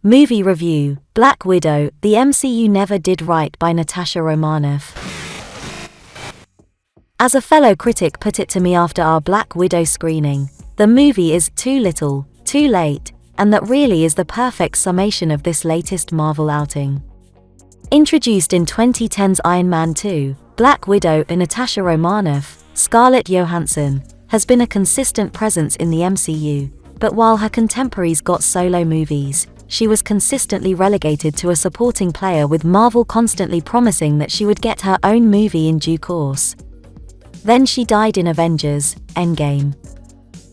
Movie review: Black Widow, the MCU never did right by Natasha Romanoff. As a fellow critic put it to me after our Black Widow screening, the movie is too little, too late, and that really is the perfect summation of this latest Marvel outing. Introduced in 2010's Iron Man 2, Black Widow and Natasha Romanoff, Scarlett Johansson, has been a consistent presence in the MCU, but while her contemporaries got solo movies, she was consistently relegated to a supporting player, with Marvel constantly promising that she would get her own movie in due course. Then she died in Avengers: Endgame.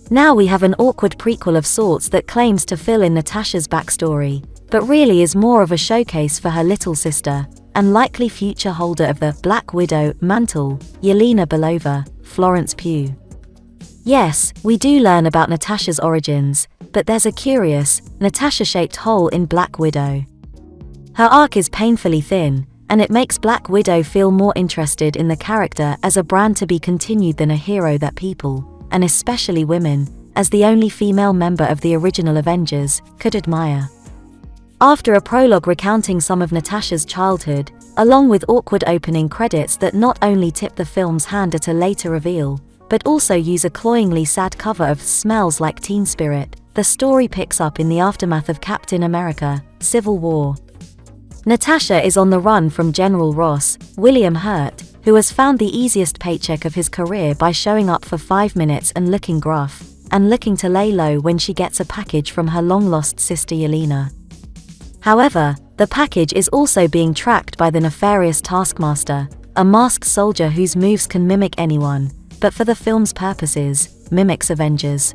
Now we have an awkward prequel of sorts that claims to fill in Natasha's backstory, but really is more of a showcase for her little sister, and likely future holder of the Black Widow mantle, Yelena Belova, Florence Pugh. Yes, we do learn about Natasha's origins, but there's a curious, Natasha-shaped hole in Black Widow. Her arc is painfully thin, and it makes Black Widow feel more interested in the character as a brand to be continued than a hero that people, and especially women, as the only female member of the original Avengers, could admire. After a prologue recounting some of Natasha's childhood, along with awkward opening credits that not only tip the film's hand at a later reveal, but also use a cloyingly sad cover of Smells Like Teen Spirit, the story picks up in the aftermath of Captain America: Civil War. Natasha is on the run from General Ross, William Hurt, who has found the easiest paycheck of his career by showing up for 5 minutes and looking gruff, and looking to lay low when she gets a package from her long-lost sister Yelena. However, the package is also being tracked by the nefarious Taskmaster, a masked soldier whose moves can mimic anyone, but for the film's purposes, mimics Avengers.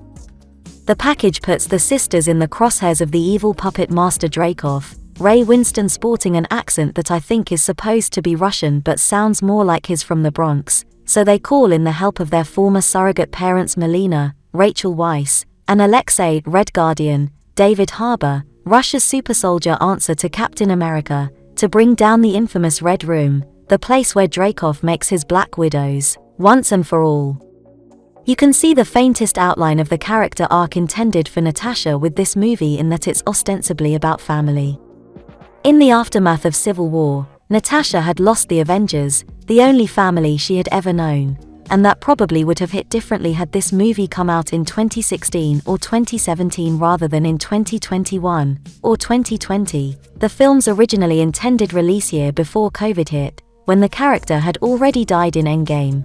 The package puts the sisters in the crosshairs of the evil puppet master Dreykov, Ray Winston sporting an accent that I think is supposed to be Russian but sounds more like his from the Bronx, so they call in the help of their former surrogate parents Melina, Rachel Weisz, and Alexei Red Guardian, David Harbour, Russia's super soldier answer to Captain America, to bring down the infamous Red Room, the place where Dreykov makes his Black Widows, once and for all. You can see the faintest outline of the character arc intended for Natasha with this movie in that it's ostensibly about family. In the aftermath of Civil War, Natasha had lost the Avengers, the only family she had ever known, and that probably would have hit differently had this movie come out in 2016 or 2017 rather than in 2021 or 2020, the film's originally intended release year before COVID hit, when the character had already died in Endgame.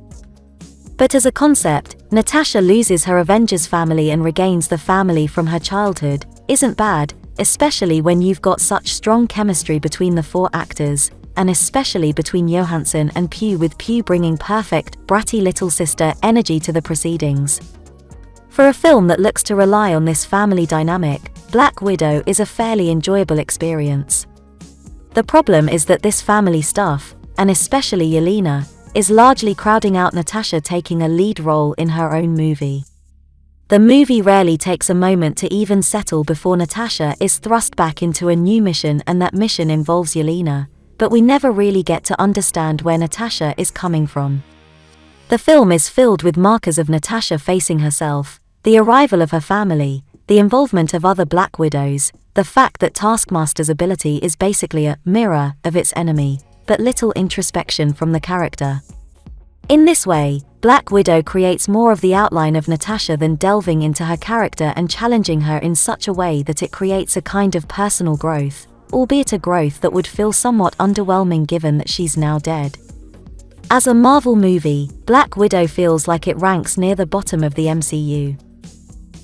But as a concept, Natasha loses her Avengers family and regains the family from her childhood isn't bad, especially when you've got such strong chemistry between the 4 actors, and especially between Johansson and Pugh, with Pugh bringing perfect, bratty little sister energy to the proceedings. For a film that looks to rely on this family dynamic, Black Widow is a fairly enjoyable experience. The problem is that this family stuff, and especially Yelena, is largely crowding out Natasha taking a lead role in her own movie. The movie rarely takes a moment to even settle before Natasha is thrust back into a new mission, and that mission involves Yelena, but we never really get to understand where Natasha is coming from. The film is filled with markers of Natasha facing herself, the arrival of her family, the involvement of other Black Widows, the fact that Taskmaster's ability is basically a mirror of its enemy, but little introspection from the character. In this way, Black Widow creates more of the outline of Natasha than delving into her character and challenging her in such a way that it creates a kind of personal growth, albeit a growth that would feel somewhat underwhelming given that she's now dead. As a Marvel movie, Black Widow feels like it ranks near the bottom of the MCU.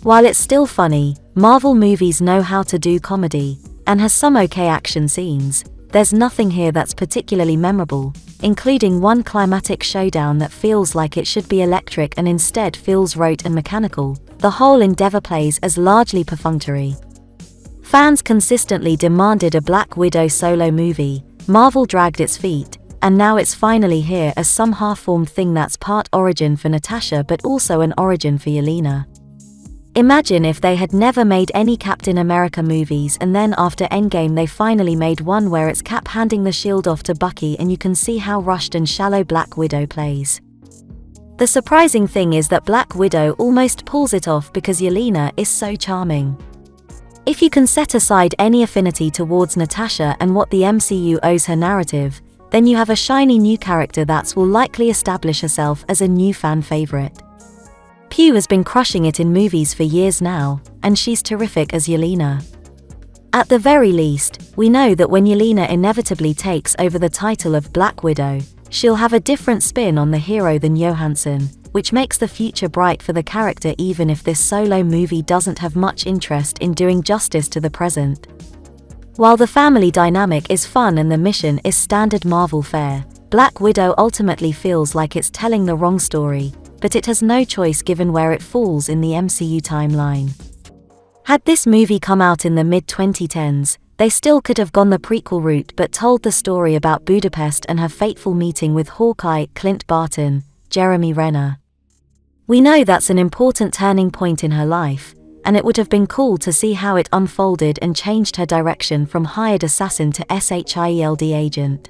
While it's still funny, Marvel movies know how to do comedy, and has some okay action scenes, there's nothing here that's particularly memorable, including one climatic showdown that feels like it should be electric and instead feels rote and mechanical. The whole endeavor plays as largely perfunctory. Fans consistently demanded a Black Widow solo movie, Marvel dragged its feet, and now it's finally here as some half-formed thing that's part origin for Natasha but also an origin for Yelena. Imagine if they had never made any Captain America movies and then after Endgame they finally made one where it's Cap handing the shield off to Bucky and you can see how rushed and shallow Black Widow plays. The surprising thing is that Black Widow almost pulls it off because Yelena is so charming. If you can set aside any affinity towards Natasha and what the MCU owes her narrative, then you have a shiny new character that will likely establish herself as a new fan favorite. Pugh has been crushing it in movies for years now, and she's terrific as Yelena. At the very least, we know that when Yelena inevitably takes over the title of Black Widow, she'll have a different spin on the hero than Johansson, which makes the future bright for the character even if this solo movie doesn't have much interest in doing justice to the present. While the family dynamic is fun and the mission is standard Marvel fare, Black Widow ultimately feels like it's telling the wrong story, but it has no choice given where it falls in the MCU timeline. Had this movie come out in the mid-2010s, they still could have gone the prequel route but told the story about Budapest and her fateful meeting with Hawkeye, Clint Barton, Jeremy Renner. We know that's an important turning point in her life, and it would have been cool to see how it unfolded and changed her direction from hired assassin to SHIELD agent.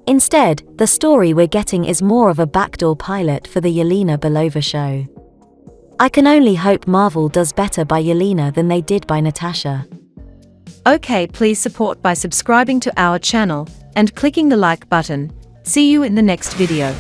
Instead, the story we're getting is more of a backdoor pilot for the Yelena Belova show. I can only hope Marvel does better by Yelena than they did by Natasha. Okay, please support by subscribing to our channel and clicking the like button. See you in the next video.